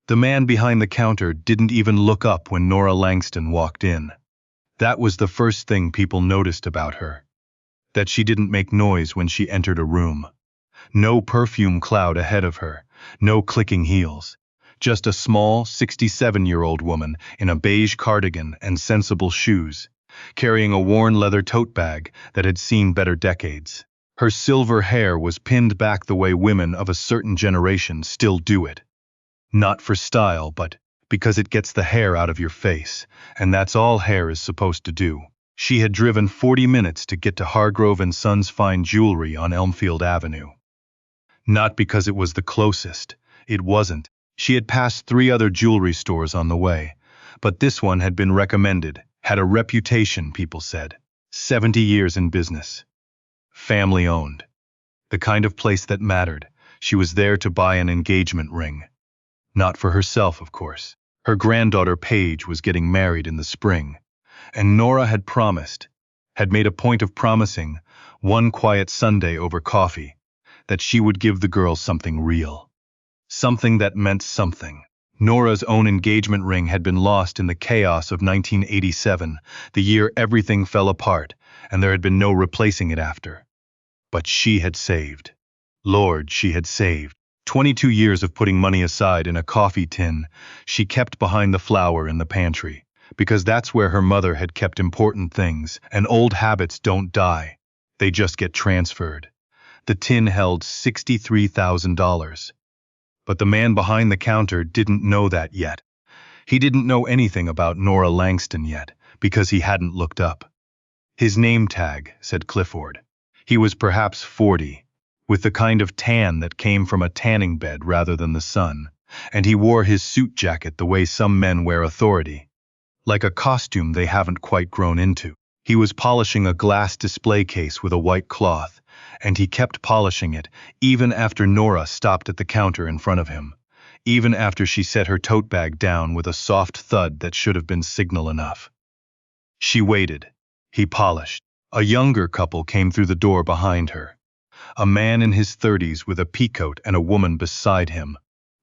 The man behind the counter didn't even look up when Nora Langston walked in. That was the first thing people noticed about her. That she didn't make noise when she entered a room. No perfume cloud ahead of her, no clicking heels. Just a small, 67-year-old woman in a beige cardigan and sensible shoes, carrying a worn leather tote bag that had seen better decades. Her silver hair was pinned back the way women of a certain generation still do it. Not for style, but because it gets the hair out of your face, and that's all hair is supposed to do. She had driven 40 minutes to get to Hargrove & Sons Fine Jewelry on Elmfield Avenue. Not because it was the closest. It wasn't. She had passed 3 other jewelry stores on the way, but this one had been recommended, had a reputation, people said. 70 years in business. Family owned. The kind of place that mattered. She was there to buy an engagement ring. Not for herself, of course. Her granddaughter Paige was getting married in the spring, and Nora had made a point of promising, one quiet Sunday over coffee, that she would give the girl something real. Something that meant something. Nora's own engagement ring had been lost in the chaos of 1987, the year everything fell apart, and there had been no replacing it after. But she had saved. Lord, she had saved. 22 years of putting money aside in a coffee tin she kept behind the flour in the pantry, because that's where her mother had kept important things, and old habits don't die. They just get transferred. The tin held $63,000. But the man behind the counter didn't know that yet. He didn't know anything about Nora Langston yet, because he hadn't looked up. His name tag said Clifford. He was perhaps 40, with the kind of tan that came from a tanning bed rather than the sun, and he wore his suit jacket the way some men wear authority, like a costume they haven't quite grown into. He was polishing a glass display case with a white cloth, and he kept polishing it even after Nora stopped at the counter in front of him, even after she set her tote bag down with a soft thud that should have been signal enough. She waited. He polished. A younger couple came through the door behind her. A man in his 30s with a peacoat and a woman beside him,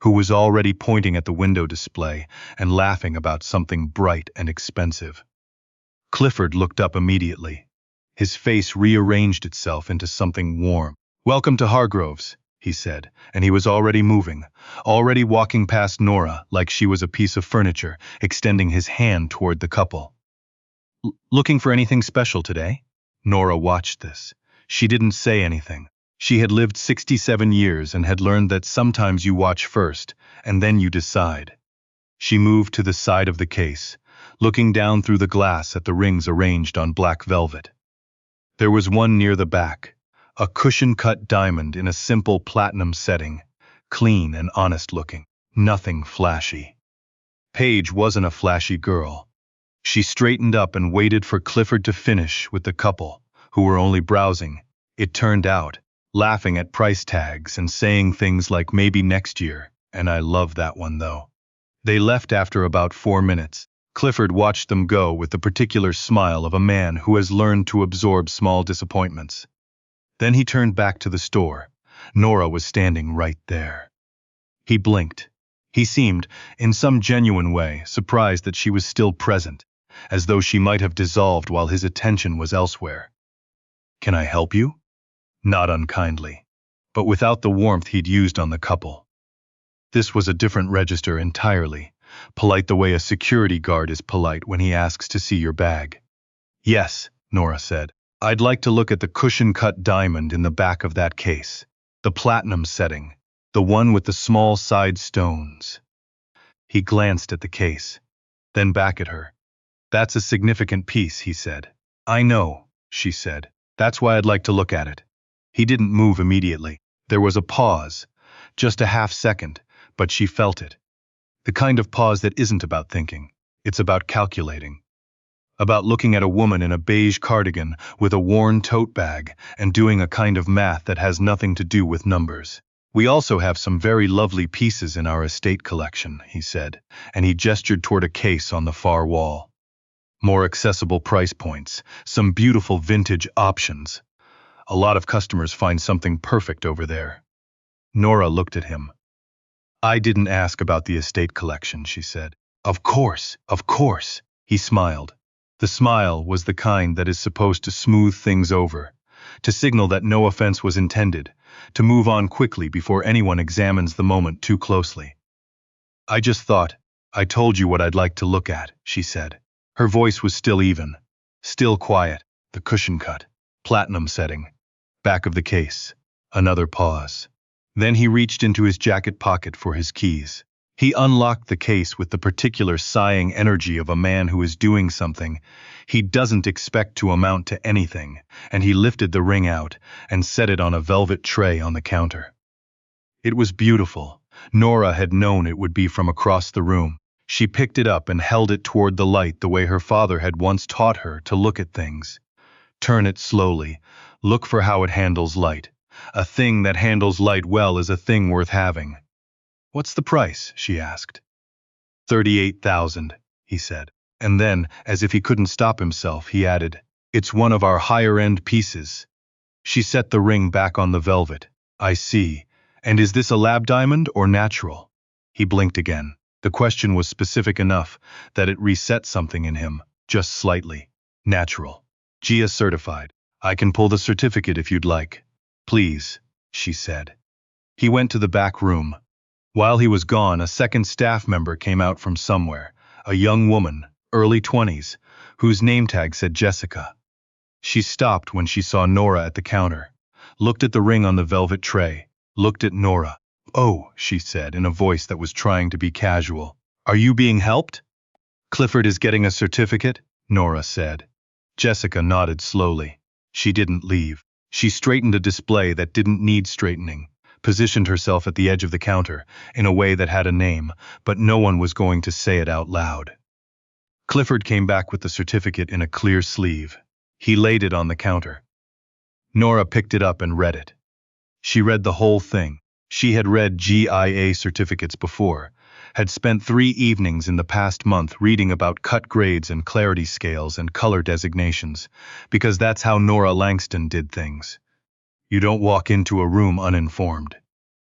who was already pointing at the window display and laughing about something bright and expensive. Clifford looked up immediately. His face rearranged itself into something warm. "Welcome to Hargrove's," he said, and he was already moving, already walking past Nora like she was a piece of furniture, extending his hand toward the couple. "Looking for anything special today?" Nora watched this. She didn't say anything. She had lived 67 years and had learned that sometimes you watch first, and then you decide. She moved to the side of the case, looking down through the glass at the rings arranged on black velvet. There was one near the back, a cushion-cut diamond in a simple platinum setting, clean and honest-looking, nothing flashy. Paige wasn't a flashy girl. She straightened up and waited for Clifford to finish with the couple, who were only browsing, it turned out, laughing at price tags and saying things like maybe next year, and I love that one though. They left after about 4 minutes. Clifford watched them go with the particular smile of a man who has learned to absorb small disappointments. Then he turned back to the store. Nora was standing right there. He blinked. He seemed, in some genuine way, surprised that she was still present, as though she might have dissolved while his attention was elsewhere. "Can I help you?" Not unkindly, but without the warmth he'd used on the couple. This was a different register entirely, polite the way a security guard is polite when he asks to see your bag. "Yes," Nora said. "I'd like to look at the cushion-cut diamond in the back of that case. The platinum setting, the one with the small side stones." He glanced at the case, then back at her. "That's a significant piece," he said. "I know," she said. "That's why I'd like to look at it." He didn't move immediately. There was a pause, just a half second, but she felt it. The kind of pause that isn't about thinking. It's about calculating. About looking at a woman in a beige cardigan with a worn tote bag and doing a kind of math that has nothing to do with numbers. "We also have some very lovely pieces in our estate collection," he said, and he gestured toward a case on the far wall. "More accessible price points, some beautiful vintage options. A lot of customers find something perfect over there." Nora looked at him. I didn't ask about the estate collection, she said. Of course, of course, he smiled. The smile was the kind that is supposed to smooth things over, to signal that no offense was intended, to move on quickly before anyone examines the moment too closely. I just thought, I told you what I'd like to look at, she said. Her voice was still even, still quiet, the cushion cut, platinum setting, back of the case. Another pause. Then he reached into his jacket pocket for his keys. He unlocked the case with the particular sighing energy of a man who is doing something he doesn't expect to amount to anything, and he lifted the ring out and set it on a velvet tray on the counter. It was beautiful. Nora had known it would be from across the room. She picked it up and held it toward the light the way her father had once taught her to look at things. Turn it slowly. Look for how it handles light. A thing that handles light well is a thing worth having. What's the price? She asked. 38,000, he said. And then, as if he couldn't stop himself, he added, It's one of our higher-end pieces. She set the ring back on the velvet. I see. And is this a lab diamond or natural? He blinked again. The question was specific enough that it reset something in him, just slightly. Natural. Gia certified. I can pull the certificate if you'd like. Please, she said. He went to the back room. While he was gone, a second staff member came out from somewhere, a young woman, early 20s, whose name tag said Jessica. She stopped when she saw Nora at the counter, looked at the ring on the velvet tray, looked at Nora. Oh, she said in a voice that was trying to be casual. Are you being helped? Clifford is getting a certificate, Nora said. Jessica nodded slowly. She didn't leave. She straightened a display that didn't need straightening, positioned herself at the edge of the counter in a way that had a name, but no one was going to say it out loud. Clifford came back with the certificate in a clear sleeve. He laid it on the counter. Nora picked it up and read it. She read the whole thing. She had read GIA certificates before, had spent 3 evenings in the past month reading about cut grades and clarity scales and color designations, because that's how Nora Langston did things. You don't walk into a room uninformed.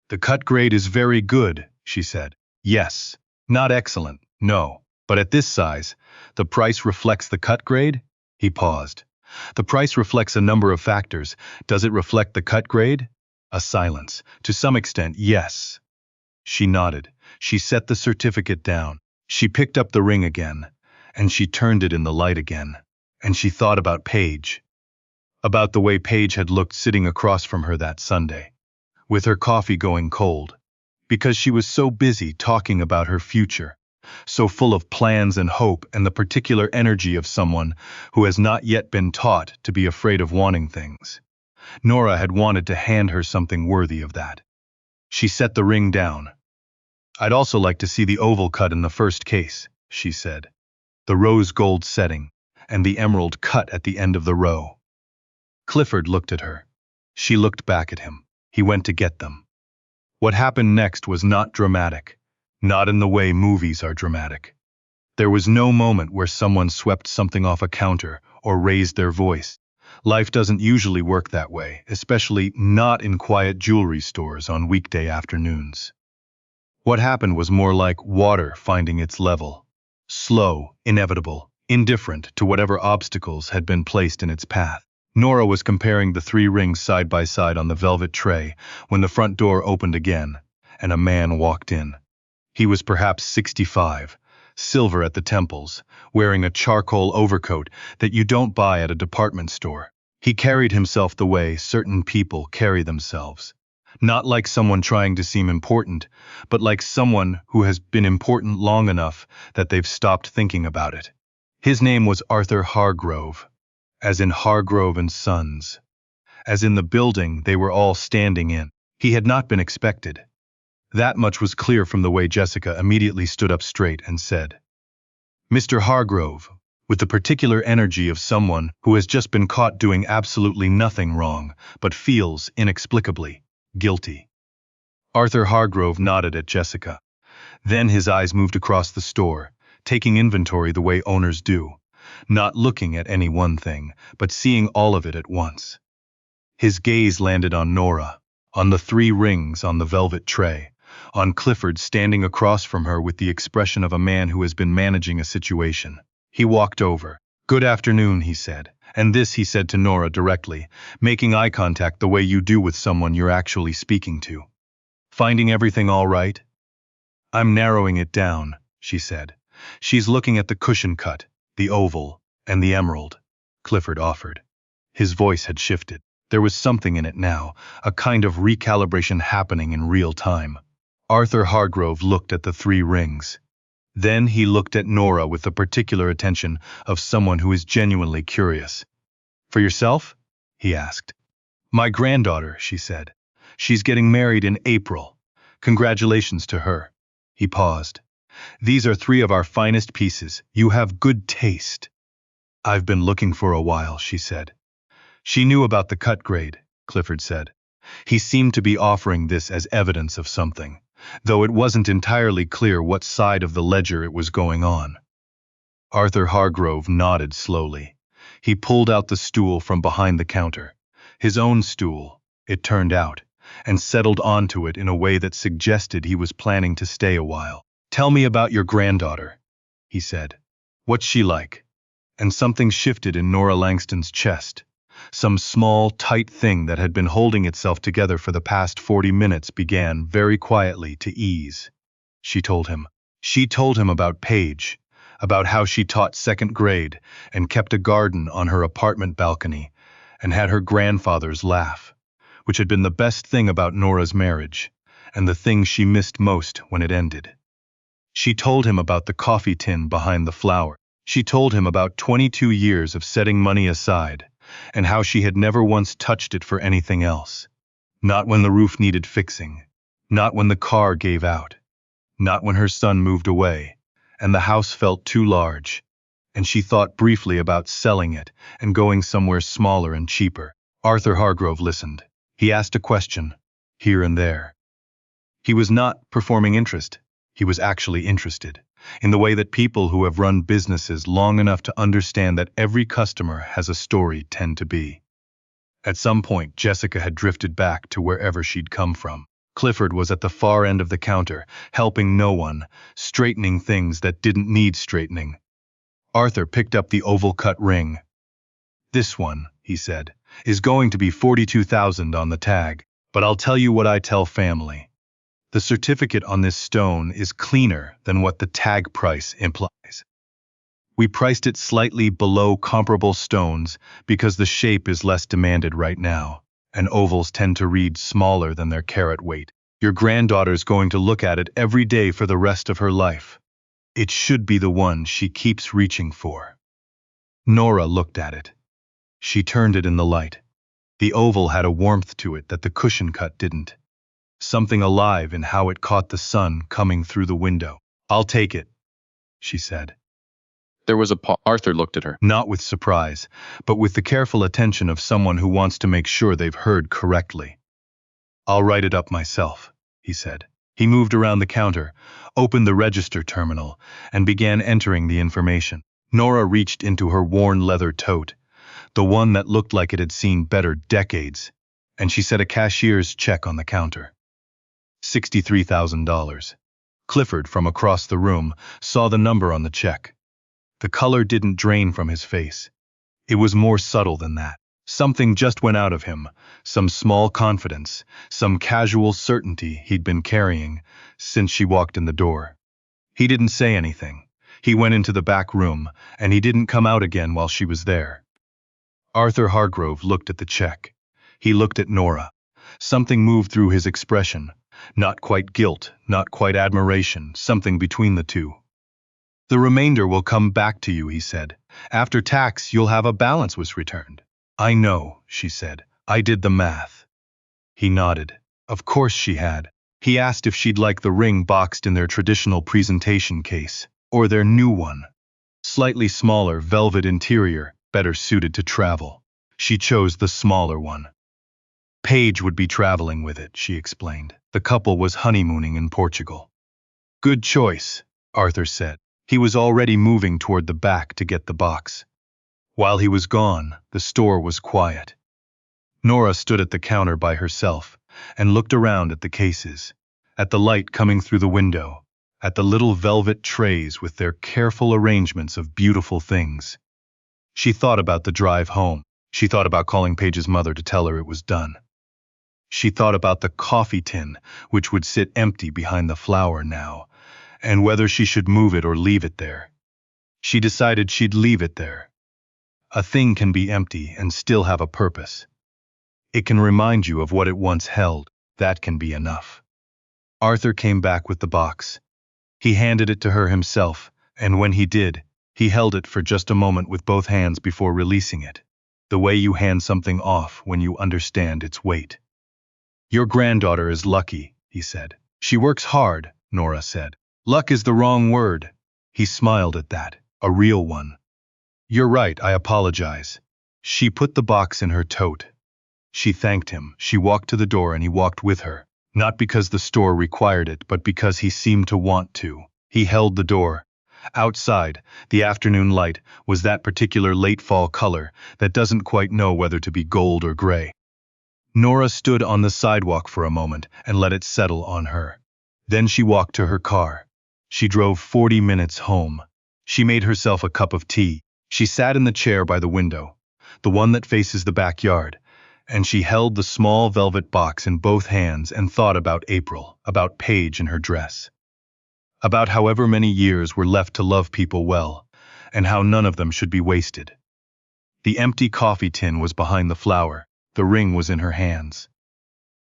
The cut grade is very good, she said. Yes. Not excellent, no. But at this size, the price reflects the cut grade? He paused. The price reflects a number of factors. Does it reflect the cut grade? A silence. To some extent, yes. She nodded. She set the certificate down. She picked up the ring again, and she turned it in the light again. And she thought about Paige. About the way Paige had looked sitting across from her that Sunday, with her coffee going cold, because she was so busy talking about her future, so full of plans and hope and the particular energy of someone who has not yet been taught to be afraid of wanting things. Nora had wanted to hand her something worthy of that. She set the ring down. I'd also like to see the oval cut in the first case, she said. The rose gold setting, and the emerald cut at the end of the row. Clifford looked at her. She looked back at him. He went to get them. What happened next was not dramatic, not in the way movies are dramatic. There was no moment where someone swept something off a counter or raised their voice. Life doesn't usually work that way, especially not in quiet jewelry stores on weekday afternoons. What happened was more like water finding its level. Slow, inevitable, indifferent to whatever obstacles had been placed in its path. Nora was comparing the 3 rings side by side on the velvet tray when the front door opened again, and a man walked in. He was perhaps 65, silver at the temples, wearing a charcoal overcoat that you don't buy at a department store. He carried himself the way certain people carry themselves. Not like someone trying to seem important, but like someone who has been important long enough that they've stopped thinking about it. His name was Arthur Hargrove, as in Hargrove and Sons, as in the building they were all standing in. He had not been expected. That much was clear from the way Jessica immediately stood up straight and said, Mr. Hargrove, with the particular energy of someone who has just been caught doing absolutely nothing wrong, but feels, inexplicably, guilty. Arthur Hargrove nodded at Jessica. Then his eyes moved across the store, taking inventory the way owners do, not looking at any one thing, but seeing all of it at once. His gaze landed on Nora, on the 3 rings on the velvet tray, on Clifford standing across from her with the expression of a man who has been managing a situation. He walked over. "Good afternoon," he said. And this he said to Nora directly, making eye contact the way you do with someone you're actually speaking to. "Finding everything all right?" "I'm narrowing it down," she said. "She's looking at the cushion cut, the oval, and the emerald," Clifford offered. His voice had shifted. There was something in it now, a kind of recalibration happening in real time. Arthur Hargrove looked at the 3 rings. Then he looked at Nora with the particular attention of someone who is genuinely curious. "For yourself?" he asked. "My granddaughter," she said. "She's getting married in April. Congratulations to her." He paused. "These are 3 of our finest pieces. You have good taste." "I've been looking for a while," she said. She knew about the cut grade, Clifford said. He seemed to be offering this as evidence of something, though it wasn't entirely clear what side of the ledger it was going on. Arthur Hargrove nodded slowly. He pulled out the stool from behind the counter. His own stool, it turned out, and settled onto it in a way that suggested he was planning to stay a while. "Tell me about your granddaughter," he said. "What's she like?" And something shifted in Nora Langston's chest. Some small, tight thing that had been holding itself together for the past 40 minutes began very quietly to ease. She told him. She told him about Paige, about how she taught 2nd grade and kept a garden on her apartment balcony and had her grandfather's laugh, which had been the best thing about Nora's marriage, and the thing she missed most when it ended. She told him about the coffee tin behind the flower. She told him about 22 years of setting money aside, and how she had never once touched it for anything else. Not when the roof needed fixing, not when the car gave out, not when her son moved away, and the house felt too large, and she thought briefly about selling it and going somewhere smaller and cheaper. Arthur Hargrove listened. He asked a question, here and there. He was not performing interest. He was actually interested, in the way that people who have run businesses long enough to understand that every customer has a story tend to be. At some point, Jessica had drifted back to wherever she'd come from. Clifford was at the far end of the counter, helping no one, straightening things that didn't need straightening. Arthur picked up the oval-cut ring. "This one," he said, "is going to be $42,000 on the tag, but I'll tell you what I tell family. The certificate on this stone is cleaner than what the tag price implies. We priced it slightly below comparable stones because the shape is less demanded right now, and ovals tend to read smaller than their carat weight. Your granddaughter's going to look at it every day for the rest of her life. It should be the one she keeps reaching for." Nora looked at it. She turned it in the light. The oval had a warmth to it that the cushion cut didn't. Something alive in how it caught the sun coming through the window. "I'll take it," she said. There was a pause. Arthur looked at her. Not with surprise, but with the careful attention of someone who wants to make sure they've heard correctly. "I'll write it up myself," he said. He moved around the counter, opened the register terminal, and began entering the information. Nora reached into her worn leather tote, the one that looked like it had seen better decades, and she set a cashier's check on the counter. $63,000. Clifford, from across the room, saw the number on the check. The color didn't drain from his face. It was more subtle than that. Something just went out of him, some small confidence, some casual certainty he'd been carrying since she walked in the door. He didn't say anything. He went into the back room, and he didn't come out again while she was there. Arthur Hargrove looked at the check. He looked at Nora. Something moved through his expression. Not quite guilt, not quite admiration, something between the two. "The remainder will come back to you," he said. "After tax, you'll have a balance was returned." "I know," she said. "I did the math." He nodded. Of course she had. He asked if she'd like the ring boxed in their traditional presentation case, or their new one. Slightly smaller, velvet interior, better suited to travel. She chose the smaller one. Paige would be traveling with it, she explained. The couple was honeymooning in Portugal. "Good choice," Arthur said. He was already moving toward the back to get the box. While he was gone, the store was quiet. Nora stood at the counter by herself and looked around at the cases. at the light coming through the window, at the little velvet trays with their careful arrangements of beautiful things. She thought about the drive home. She thought about calling Paige's mother to tell her it was done. She thought about the coffee tin, which would sit empty behind the flower now, and whether she should move it or leave it there. She decided she'd leave it there. A thing can be empty and still have a purpose. It can remind you of what it once held. That can be enough. Arthur came back with the box. He handed it to her himself, and when he did, he held it for just a moment with both hands before releasing it, the way you hand something off when you understand its weight. "Your granddaughter is lucky," he said. "She works hard," Nora said. "Luck is the wrong word." He smiled at that, a real one. "You're right, I apologize." She put the box in her tote. She thanked him. She walked to the door and he walked with her, not because the store required it, but because he seemed to want to. He held the door. Outside, the afternoon light was that particular late fall color that doesn't quite know whether to be gold or gray. Nora stood on the sidewalk for a moment and let it settle on her. Then she walked to her car. She drove 40 minutes home. She made herself a cup of tea. She sat in the chair by the window, the one that faces the backyard, and she held the small velvet box in both hands and thought about April, about Paige and her dress, about however many years were left to love people well, and how none of them should be wasted. The empty coffee tin was behind the flower. The ring was in her hands.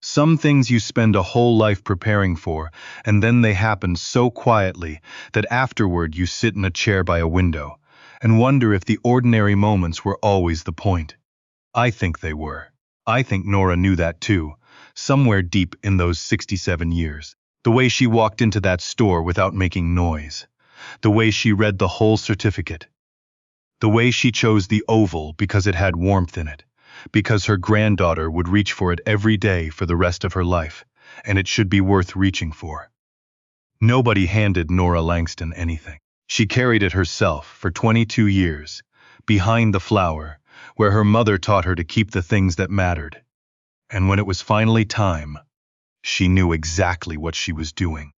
Some things you spend a whole life preparing for, and then they happen so quietly that afterward you sit in a chair by a window and wonder if the ordinary moments were always the point. I think they were. I think Nora knew that too, somewhere deep in those 67 years. The way she walked into that store without making noise. The way she read the whole certificate. The way she chose the oval because it had warmth in it. Because her granddaughter would reach for it every day for the rest of her life, and it should be worth reaching for. Nobody handed Nora Langston anything. She carried it herself for 22 years, behind the flower, where her mother taught her to keep the things that mattered. And when it was finally time, she knew exactly what she was doing.